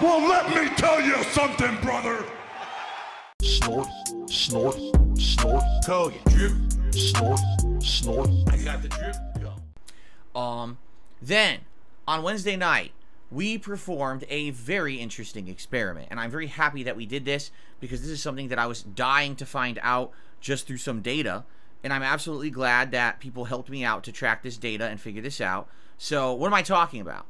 Well, let me tell you something, brother. Snort, snort, snort. Kogan. Drip. Snort, snort. I got the drip. Go. Then, on Wednesday night, we performed a very interesting experiment. And I'm very happy that we did this because this is something that I was dying to find out just through some data. And I'm absolutely glad that people helped me out to track this data and figure this out. So, what am I talking about?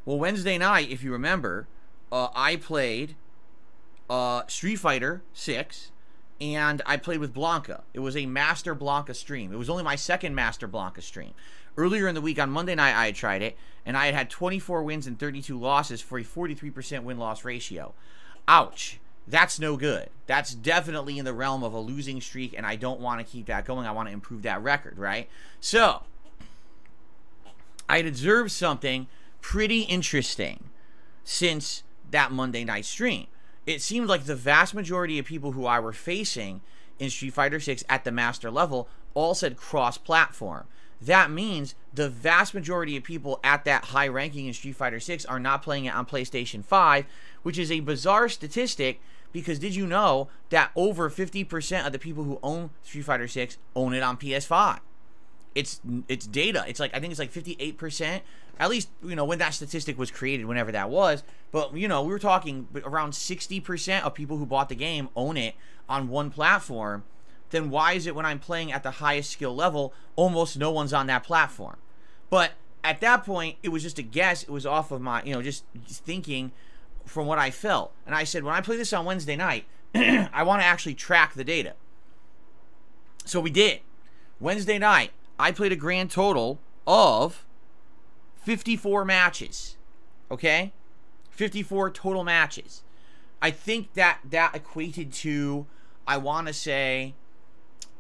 Well, Wednesday night, if you remember, I played Street Fighter 6, and I played with Blanca. It was a Master Blanca stream. It was only my second Master Blanca stream. Earlier in the week, on Monday night, I had tried it, and I had 24 wins and 32 losses for a 43% win-loss ratio. Ouch. That's no good. That's definitely in the realm of a losing streak, and I don't want to keep that going. I want to improve that record, right? So, I had observed something pretty interesting since that Monday night stream. It seemed like the vast majority of people who I were facing in Street Fighter 6 at the master level all said cross-platform. That means the vast majority of people at that high ranking in Street Fighter 6 are not playing it on PlayStation 5, which is a bizarre statistic because did you know that over 50% of the people who own Street Fighter 6 own it on PS5? It's data. It's like, I think it's like 58%. At least, you know, when that statistic was created, whenever that was. But, you know, we were talking around 60% of people who bought the game own it on one platform. Then why is it when I'm playing at the highest skill level, almost no one's on that platform? But at that point, it was just a guess. It was off of my, you know, just thinking from what I felt. And I said, when I play this on Wednesday night, I want to actually track the data. So we did. Wednesday night, I played a grand total of 54 matches. Okay? 54 total matches. I think that equated to, I want to say,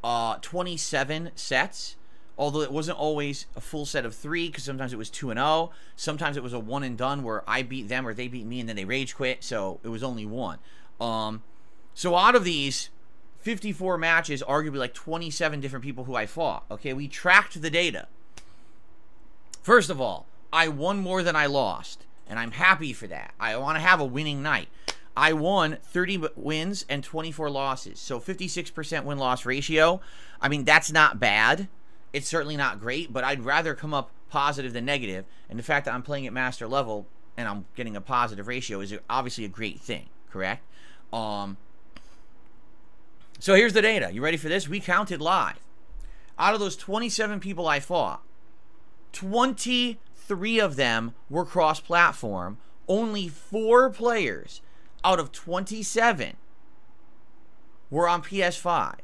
27 sets. Although it wasn't always a full set of 3, because sometimes it was 2-0. Sometimes it was a one and done where I beat them or they beat me and then they rage quit. So it was only one. So out of these 54 matches, arguably like 27 different people who I fought. Okay, we tracked the data. First of all, I won more than I lost, and I'm happy for that. I want to have a winning night. I won 30 wins and 24 losses, so 56% win-loss ratio. I mean, that's not bad. It's certainly not great, but I'd rather come up positive than negative, and the fact that I'm playing at master level and I'm getting a positive ratio is obviously a great thing, correct? So here's the data. You ready for this? We counted live. Out of those 27 people I fought, 23 of them were cross-platform. Only 4 players out of 27 were on PS5.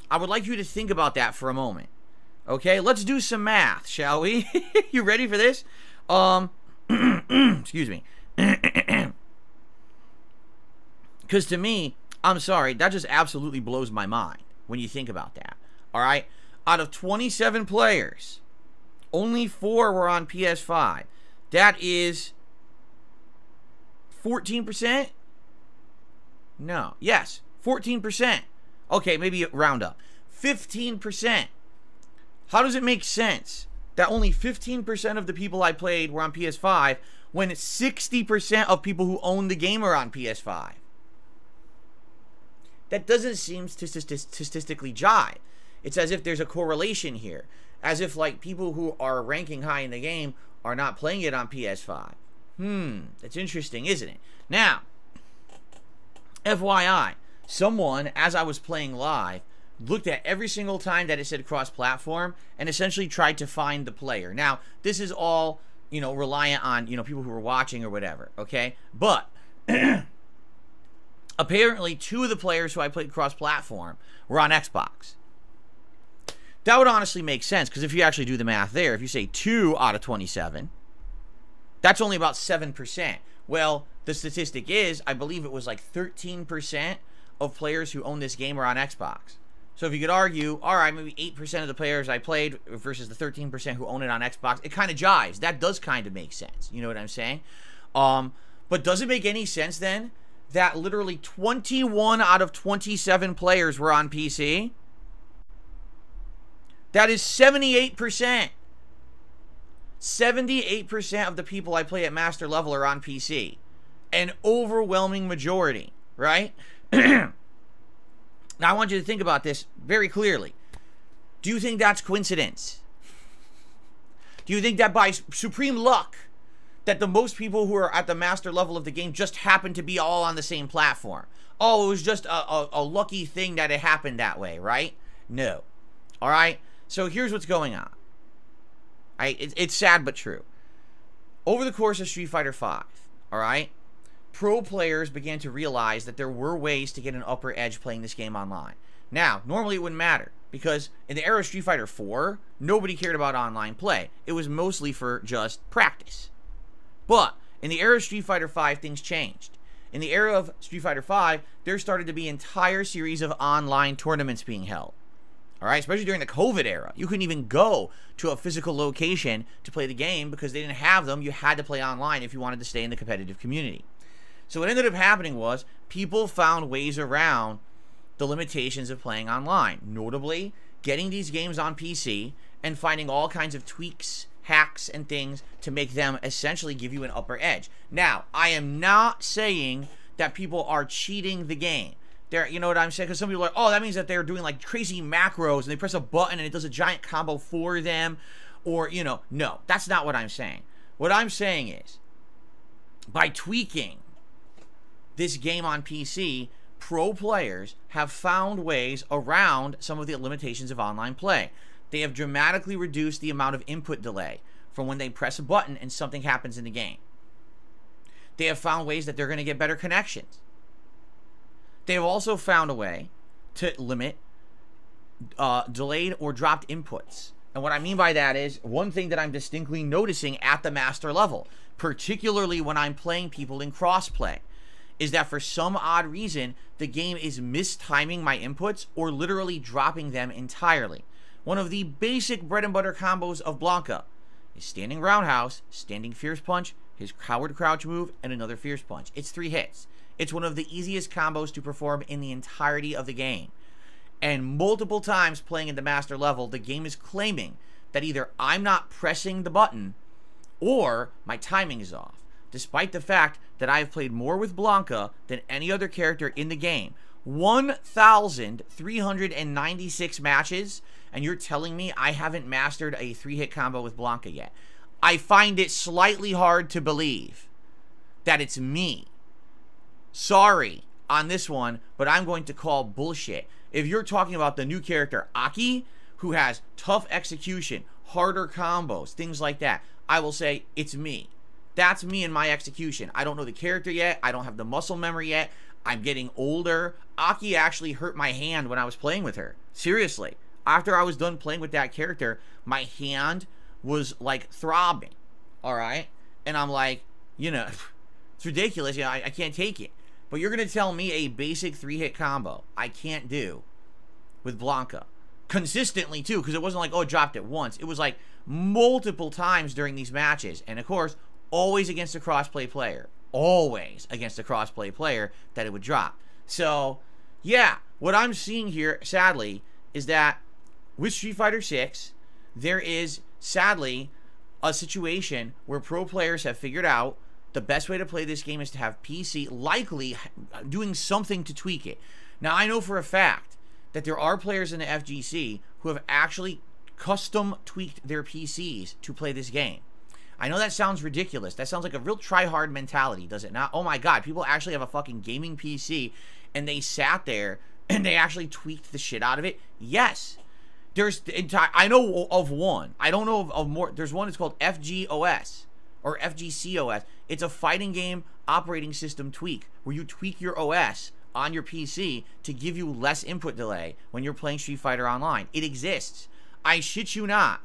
I would like you to think about that for a moment. Okay, let's do some math, shall we? You ready for this? Excuse me. Because to me, I'm sorry, that just absolutely blows my mind when you think about that. All right? Out of 27 players, only 4 were on PS5. That is 14%? No. Yes, 14%. Okay, maybe round up. 15%. How does it make sense that only 15% of the people I played were on PS5 when 60% of people who own the game are on PS5? That doesn't seem statistically jive. It's as if there's a correlation here. As if, like, people who are ranking high in the game are not playing it on PS5. That's interesting, isn't it? Now, FYI, someone, as I was playing live, looked at every single time that it said cross-platform and essentially tried to find the player. Now, this is all, you know, reliant on, you know, people who are watching or whatever, okay? But apparently 2 of the players who I played cross-platform were on Xbox. That would honestly make sense, because if you actually do the math there, if you say 2 out of 27, that's only about 7%. Well, the statistic is, I believe it was like 13% of players who own this game are on Xbox. So if you could argue, all right, maybe 8% of the players I played versus the 13% who own it on Xbox, it kind of jives. That does kind of make sense. You know what I'm saying? But does it make any sense then that literally 21 out of 27 players were on PC? That is 78%. 78% of the people I play at master level are on PC. An overwhelming majority, right? Now, I want you to think about this very clearly. Do you think that's coincidence? Do you think that by supreme luck, that the most people who are at the master level of the game just happen to be all on the same platform? Oh, it was just a lucky thing that it happened that way, right? No. All right? So here's what's going on. It's sad but true. Over the course of Street Fighter V, all right, pro players began to realize that there were ways to get an upper edge playing this game online. Now, normally it wouldn't matter, because in the era of Street Fighter IV, nobody cared about online play. It was mostly for just practice. But in the era of Street Fighter V, things changed. In the era of Street Fighter V, there started to be an entire series of online tournaments being held. All right, especially during the COVID era. You couldn't even go to a physical location to play the game because they didn't have them. You had to play online if you wanted to stay in the competitive community. So what ended up happening was people found ways around the limitations of playing online. Notably, getting these games on PC and finding all kinds of tweaks, hacks, and things to make them essentially give you an upper edge. Now, I am not saying that people are cheating the game. You know what I'm saying? Because some people are like, oh, that means that they're doing like crazy macros and they press a button and it does a giant combo for them. Or, you know, no, that's not what I'm saying. What I'm saying is, by tweaking this game on PC, pro players have found ways around some of the limitations of online play. They have dramatically reduced the amount of input delay from when they press a button and something happens in the game. They have found ways that they're going to get better connections. They have also found a way to limit delayed or dropped inputs. And what I mean by that is, one thing that I'm distinctly noticing at the master level, particularly when I'm playing people in crossplay, is that for some odd reason, the game is mistiming my inputs or literally dropping them entirely. One of the basic bread and butter combos of Blanca is standing roundhouse, standing fierce punch, his coward crouch move, and another fierce punch. It's 3 hits. It's one of the easiest combos to perform in the entirety of the game. And multiple times playing at the master level, the game is claiming that either I'm not pressing the button or my timing is off. Despite the fact that I have played more with Blanca than any other character in the game. 1,396 matches, and you're telling me I haven't mastered a 3-hit combo with Blanca yet. I find it slightly hard to believe that it's me. Sorry on this one, but I'm going to call bullshit. If you're talking about the new character Aki, who has tough execution, harder combos, things like that, I will say it's me. That's me and my execution. I don't know the character yet. I don't have the muscle memory yet. I'm getting older. Aki actually hurt my hand when I was playing with her. Seriously. After I was done playing with that character, my hand was like throbbing. Alright? And I'm like, you know, it's ridiculous. You know, I can't take it. But you're going to tell me a basic 3-hit combo I can't do with Blanca. Consistently, too, because it wasn't like, oh, it dropped it once. It was like multiple times during these matches. And, of course, always against a crossplay player. Always against a crossplay player that it would drop. So, yeah, what I'm seeing here, sadly, is that with Street Fighter VI, there is, sadly, a situation where pro players have figured out the best way to play this game is to have PC likely doing something to tweak it. Now, I know for a fact that there are players in the FGC who have actually custom tweaked their PCs to play this game. I know that sounds ridiculous. That sounds like a real try-hard mentality, does it not? Oh my god, people actually have a fucking gaming PC and they sat there and they actually tweaked the shit out of it? Yes. There's I know of one. I don't know of more. There's one that's called FGOS or FGCOS. It's a fighting game operating system tweak where you tweak your OS on your PC to give you less input delay when you're playing Street Fighter Online. It exists. I shit you not.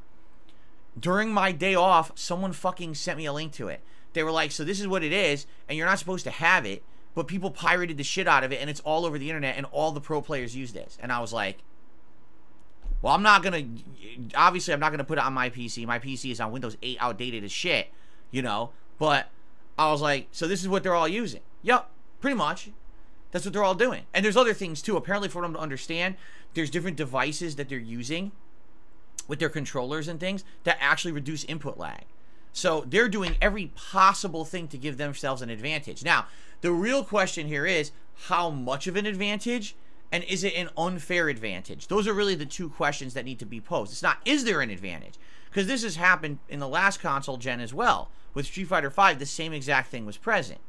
During my day off, someone fucking sent me a link to it. They were like, so this is what it is, and you're not supposed to have it, but people pirated the shit out of it, and it's all over the internet, and all the pro players use this. And I was like, well, I'm not gonna, obviously I'm not gonna put it on my PC. My PC is on Windows 8, outdated as shit, you know, but I was like, so this is what they're all using. Yep, pretty much. That's what they're all doing. And there's other things too. Apparently, for them to understand, there's different devices that they're using with their controllers and things that actually reduce input lag. So they're doing every possible thing to give themselves an advantage. Now, the real question here is, how much of an advantage? And is it an unfair advantage? Those are really the two questions that need to be posed. It's not, is there an advantage? Because this has happened in the last console gen as well. With Street Fighter V, the same exact thing was present.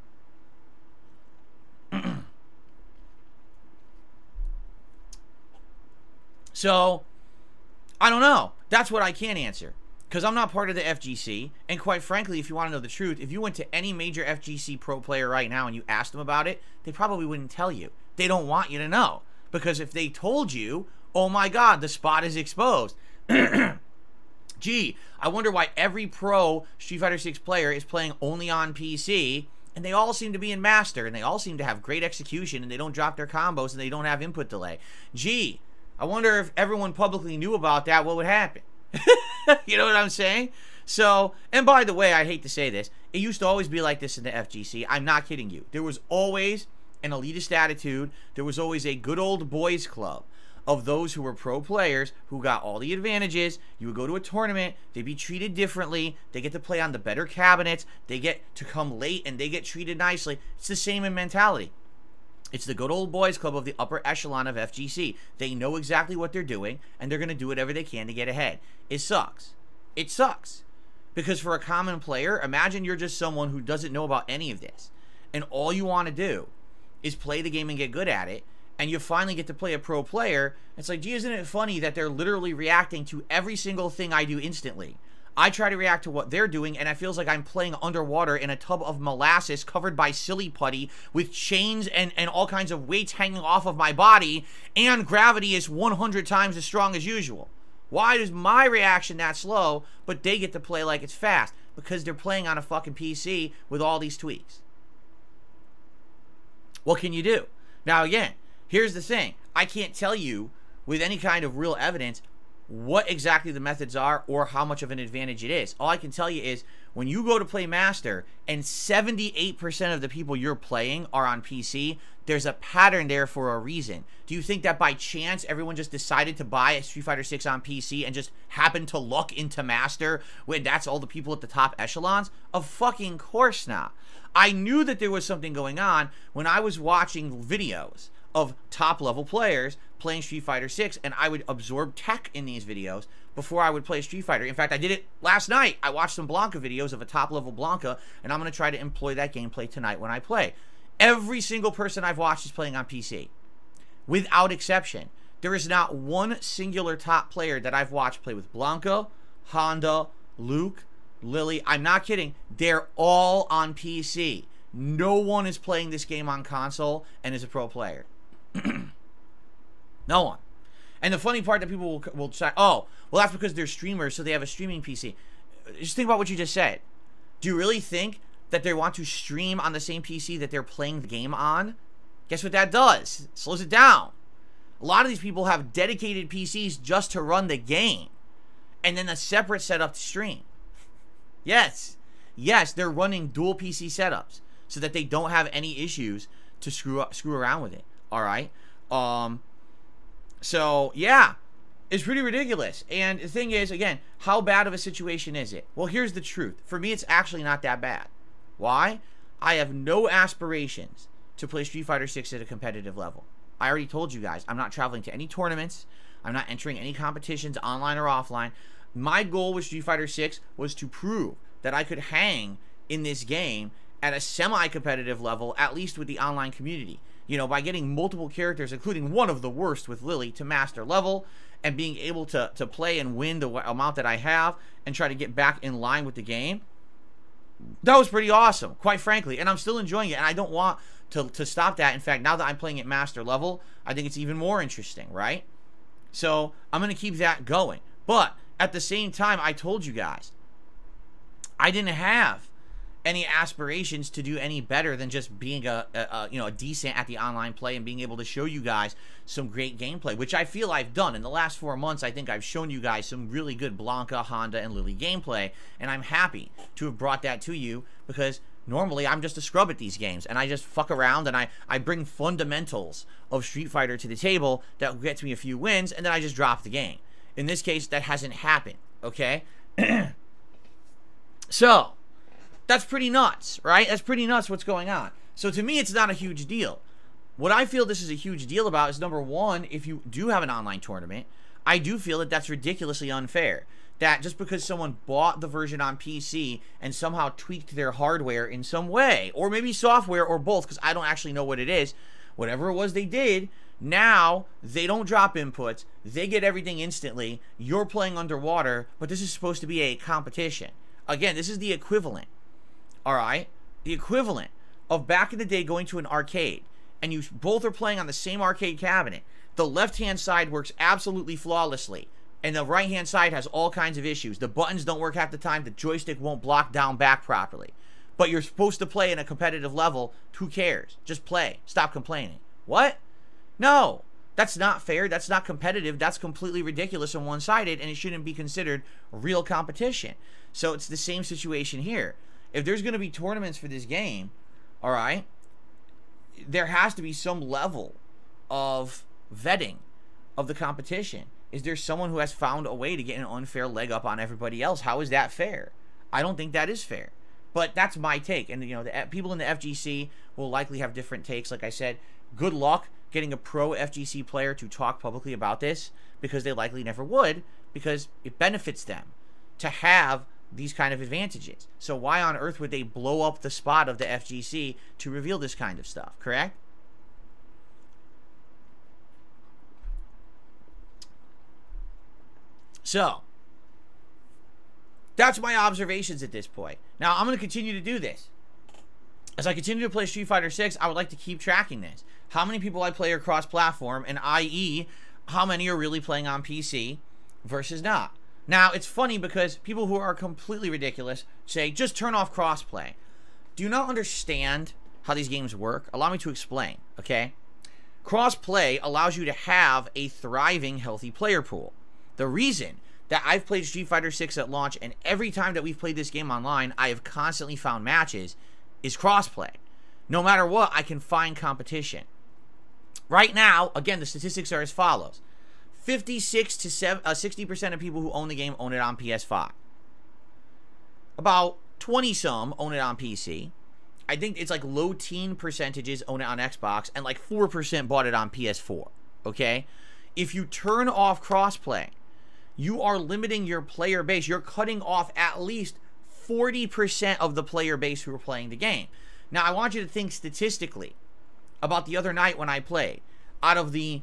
So, I don't know. That's what I can't answer. Because I'm not part of the FGC. And quite frankly, if you want to know the truth, if you went to any major FGC pro player right now and you asked them about it, they probably wouldn't tell you. They don't want you to know. Because if they told you, oh my god, the spot is exposed. Gee, I wonder why every pro Street Fighter 6 player is playing only on PC, and they all seem to be in Master, and they all seem to have great execution, and they don't drop their combos, and they don't have input delay. Gee, I wonder if everyone publicly knew about that, what would happen? You know what I'm saying? So, and by the way, I hate to say this, it used to always be like this in the FGC. I'm not kidding you. There was always an elitist attitude. There was always a good old boys club of those who were pro players who got all the advantages. You would go to a tournament, they'd be treated differently, they get to play on the better cabinets, they get to come late, and they get treated nicely. It's the same in mentality. It's the good old boys club of the upper echelon of FGC. They know exactly what they're doing, and they're going to do whatever they can to get ahead. It sucks. It sucks. Because for a common player, imagine you're just someone who doesn't know about any of this, and all you want to do is play the game and get good at it, and you finally get to play a pro player. It's like, gee, isn't it funny that they're literally reacting to every single thing I do instantly? I try to react to what they're doing, and it feels like I'm playing underwater in a tub of molasses covered by silly putty with chains and all kinds of weights hanging off of my body, and gravity is 100 times as strong as usual. Why is my reaction that slow, but they get to play like it's fast? Because they're playing on a fucking PC with all these tweaks. What can you do? Now again, here's the thing. I can't tell you with any kind of real evidence what exactly the methods are or how much of an advantage it is. All I can tell you is when you go to play Master and 78% of the people you're playing are on PC, there's a pattern there for a reason. Do you think that by chance everyone just decided to buy a Street Fighter 6 on PC and just happened to luck into Master when that's all the people at the top echelons? Of fucking course not. I knew that there was something going on when I was watching videos of top level players playing Street Fighter 6, and I would absorb tech in these videos before I would play Street Fighter. In fact, I did it last night. I watched some Blanca videos of a top level Blanca, and I'm going to try to employ that gameplay tonight when I play. Every single person I've watched is playing on PC, without exception. There is not one singular top player that I've watched play with Blanca, Honda, Luke, Lily. I'm not kidding. They're all on PC. No one is playing this game on console and is a pro player. No one. And the funny part that people will say, oh, well, that's because they're streamers, so they have a streaming PC. Just think about what you just said. Do you really think that they want to stream on the same PC that they're playing the game on? Guess what that does? It slows it down. A lot of these people have dedicated PCs just to run the game, and then a separate setup to stream. Yes. Yes, they're running dual PC setups so that they don't have any issues to screw around with it. All right? So, yeah, it's pretty ridiculous. And the thing is, again, how bad of a situation is it? Well, here's the truth. For me, it's actually not that bad. Why? I have no aspirations to play Street Fighter 6 at a competitive level. I already told you guys, I'm not traveling to any tournaments. I'm not entering any competitions, online or offline. My goal with Street Fighter 6 was to prove that I could hang in this game at a semi-competitive level, at least with the online community. You know, by getting multiple characters, including one of the worst with Lily, to master level, and being able to play and win the amount that I have, and try to get back in line with the game. That was pretty awesome, quite frankly, and I'm still enjoying it, and I don't want to stop that. In fact, now that I'm playing at master level, I think it's even more interesting, right? So, I'm going to keep that going. But, at the same time, I told you guys, I didn't have any aspirations to do any better than just being a decent at the online play and being able to show you guys some great gameplay, which I feel I've done. In the last 4 months, I think I've shown you guys some really good Blanca, Honda, and Lily gameplay, and I'm happy to have brought that to you because normally I'm just a scrub at these games, and I just fuck around, and I bring fundamentals of Street Fighter to the table that gets me a few wins, and then I just drop the game. In this case, that hasn't happened, okay? So, that's pretty nuts, right? That's pretty nuts what's going on. So to me, it's not a huge deal. What I feel this is a huge deal about is, number one, if you do have an online tournament, I do feel that that's ridiculously unfair. That just because someone bought the version on PC and somehow tweaked their hardware in some way, or maybe software or both, because I don't actually know what it is, whatever it was they did, now they don't drop inputs, they get everything instantly, you're playing underwater, but this is supposed to be a competition. Again, this is the equivalent, all right? The equivalent of back in the day going to an arcade, and you both are playing on the same arcade cabinet. The left-hand side works absolutely flawlessly, and the right-hand side has all kinds of issues. The buttons don't work half the time, the joystick won't block down back properly. But you're supposed to play in a competitive level, who cares? Just play, stop complaining. What? No, that's not fair, that's not competitive, that's completely ridiculous and one-sided, and it shouldn't be considered real competition. So it's the same situation here. If there's going to be tournaments for this game, all right, there has to be some level of vetting of the competition. Is there someone who has found a way to get an unfair leg up on everybody else? How is that fair? I don't think that is fair. But that's my take. And, you know, the people in the FGC will likely have different takes. Like I said, good luck getting a pro FGC player to talk publicly about this, because they likely never would, because it benefits them to have these kind of advantages. So why on earth would they blow up the spot of the FGC to reveal this kind of stuff, correct? So, that's my observations at this point. Now, I'm going to continue to do this. As I continue to play Street Fighter 6, I would like to keep tracking this. How many people I play are cross-platform, and i.e., how many are really playing on PC versus not. Now, it's funny because people who are completely ridiculous say, just turn off crossplay. Do you not understand how these games work? Allow me to explain, okay? Crossplay allows you to have a thriving, healthy player pool. The reason that I've played Street Fighter 6 at launch, and every time that we've played this game online, I have constantly found matches, is crossplay. No matter what, I can find competition. Right now, again, the statistics are as follows. 56 to 60% of people who own the game own it on PS5. About 20-some own it on PC. I think it's like low teen percentages own it on Xbox, and like 4% bought it on PS4, okay? If you turn off crossplay, you are limiting your player base. You're cutting off at least 40% of the player base who are playing the game. Now, I want you to think statistically about the other night when I played. Out of the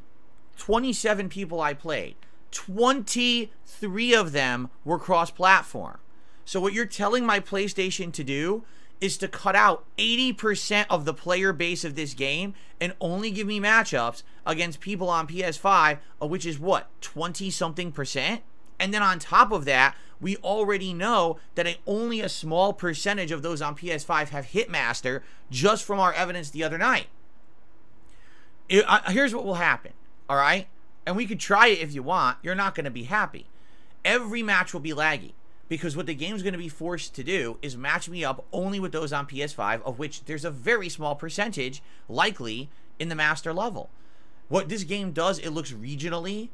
27 people I played, 23 of them were cross-platform. So what you're telling my PlayStation to do is to cut out 80% of the player base of this game and only give me matchups against people on PS5, which is what, 20-something%? And then on top of that, we already know that only a small percentage of those on PS5 have Hitmaster, just from our evidence the other night. Here's what will happen, all right? And we could try it if you want. You're not going to be happy. Every match will be laggy, because what the game's going to be forced to do is match me up only with those on PS5, of which there's a very small percentage likely in the master level. What this game does, it looks regionally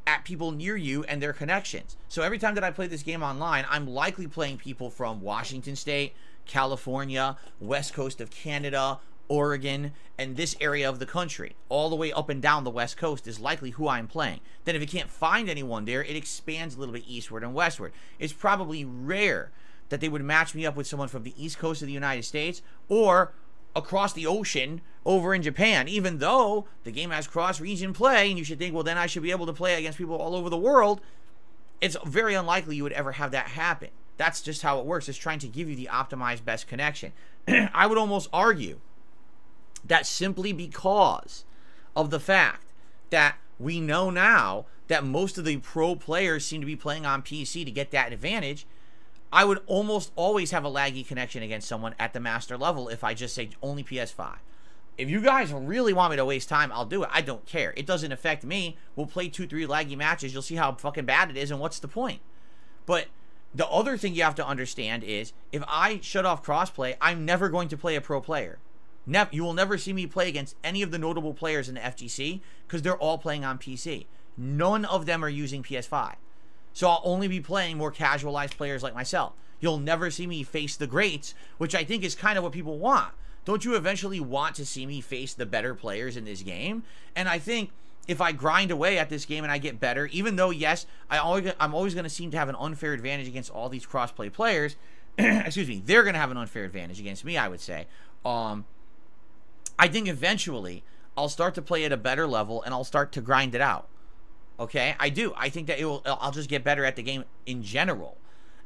at people near you and their connections. So every time that I play this game online, I'm likely playing people from Washington State, California, West Coast of Canada, Oregon, and this area of the country. All the way up and down the West Coast is likely who I'm playing. Then if it can't find anyone there, it expands a little bit eastward and westward. It's probably rare that they would match me up with someone from the East Coast of the United States or across the ocean over in Japan, even though the game has cross-region play, and you should think, well, then I should be able to play against people all over the world. It's very unlikely you would ever have that happen. That's just how it works. It's trying to give you the optimized best connection. I would almost argue that simply because of the fact that we know now that most of the pro players seem to be playing on PC to get that advantage, I would almost always have a laggy connection against someone at the master level if I just say only PS5. If you guys really want me to waste time, I'll do it. I don't care. It doesn't affect me. We'll play 2-3 laggy matches. You'll see how fucking bad it is, and what's the point? But the other thing you have to understand is, if I shut off crossplay, I'm never going to play a pro player. You will never see me play against any of the notable players in the FGC, because they're all playing on PC. None of them are using PS5. So I'll only be playing more casualized players like myself. You'll never see me face the greats, which I think is kind of what people want. Don't you eventually want to see me face the better players in this game? And I think if I grind away at this game and I get better, even though, yes, I'm always going to seem to have an unfair advantage against all these crossplay players, excuse me, they're going to have an unfair advantage against me, I would say. I think eventually I'll start to play at a better level and I'll start to grind it out. Okay? I do. I think that I'll just get better at the game in general.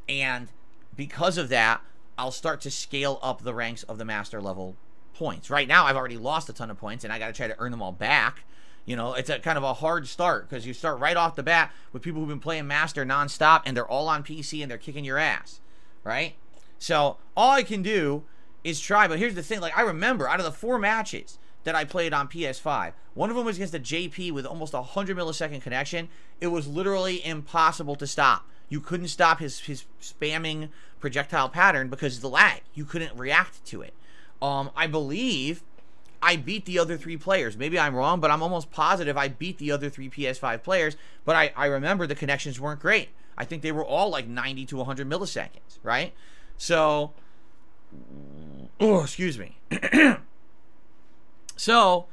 And because of that, I'll start to scale up the ranks of the master level points. Right now, I've already lost a ton of points and I got to try to earn them all back. You know, it's a kind of a hard start because you start right off the bat with people who've been playing master nonstop and they're all on PC and they're kicking your ass. Right? So all I can do is try. But here's the thing. Like, I remember out of the 4 matches that I played on PS5, one of them was against a JP with almost 100 millisecond connection. It was literally impossible to stop. You couldn't stop his spamming projectile pattern because of the lag. You couldn't react to it. I believe I beat the other 3 players. Maybe I'm wrong, but I'm almost positive I beat the other 3 PS5 players. But I remember the connections weren't great. I think they were all like 90 to 100 milliseconds, right? So, oh, excuse me. So,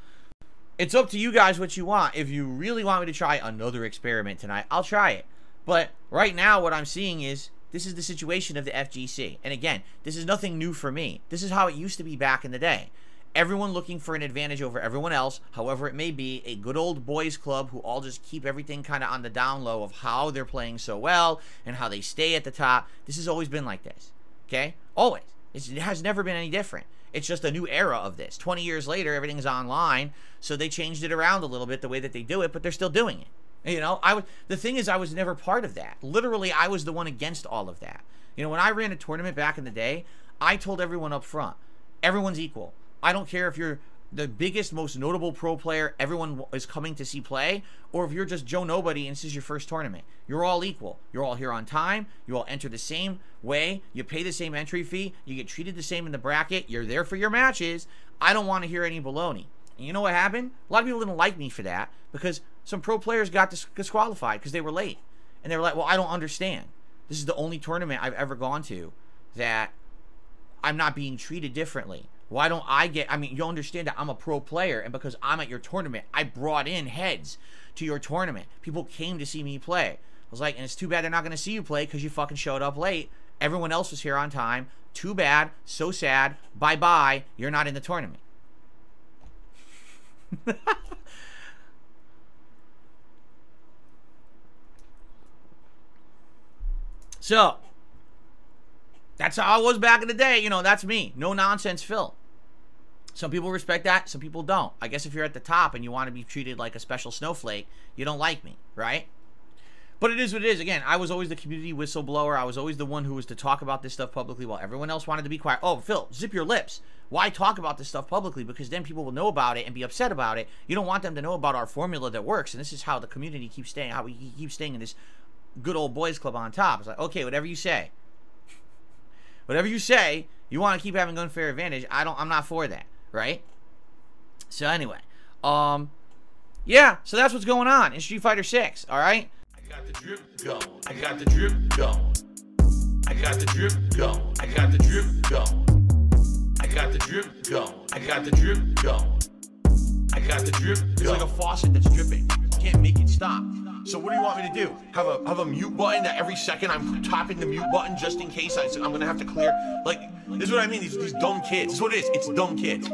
it's up to you guys what you want. If you really want me to try another experiment tonight, I'll try it. But right now, what I'm seeing is this is the situation of the FGC. And again, this is nothing new for me. This is how it used to be back in the day. Everyone looking for an advantage over everyone else, however it may be, a good old boys club who all just keep everything kind of on the down low of how they're playing so well and how they stay at the top. This has always been like this, okay? Always. It has never been any different. It's just a new era of this. 20 years later, everything's online, so they changed it around a little bit the way that they do it, but they're still doing it. You know, the thing is, I was never part of that. Literally, I was the one against all of that. You know, when I ran a tournament back in the day, I told everyone up front, everyone's equal. I don't care if you're the biggest, most notable pro player everyone is coming to see play, or if you're just Joe Nobody and this is your first tournament. You're all equal. You're all here on time. You all enter the same way. You pay the same entry fee. You get treated the same in the bracket. You're there for your matches. I don't want to hear any baloney. And you know what happened? A lot of people didn't like me for that because some pro players got disqualified because they were late. And they were like, well, I don't understand. This is the only tournament I've ever gone to that I'm not being treated differently. Why don't I get, I mean, you understand that I'm a pro player, and because I'm at your tournament, I brought in heads to your tournament. People came to see me play. I was like, and it's too bad they're not going to see you play because you fucking showed up late. Everyone else was here on time. Too bad. So sad. Bye-bye. You're not in the tournament. So, that's how I was back in the day. You know, that's me. No nonsense Phil. Some people respect that. Some people don't. I guess if you're at the top and you want to be treated like a special snowflake, you don't like me, right? But it is what it is. Again, I was always the community whistleblower. I was always the one who was to talk about this stuff publicly while everyone else wanted to be quiet. Oh, Phil, zip your lips. Why talk about this stuff publicly? Because then people will know about it and be upset about it. You don't want them to know about our formula that works. And this is how the community keeps staying, how we keep staying in this good old boys club on top. It's like, okay, whatever you say. Whatever you say, you want to keep having unfair advantage. I'm not for that, right? So anyway, yeah, so that's what's going on in Street Fighter 6, all right? I got the drip going. I got the drip going. I got the drip going. I got the drip going. I got the drip going. I got the drip going. I got the drip going. It's like a faucet that's dripping. You can't make it stop. So what do you want me to do? Have a mute button that every second I'm tapping the mute button just in case I'm gonna have to clear? Like, this is what I mean. These dumb kids. This is what it is. It's dumb kids.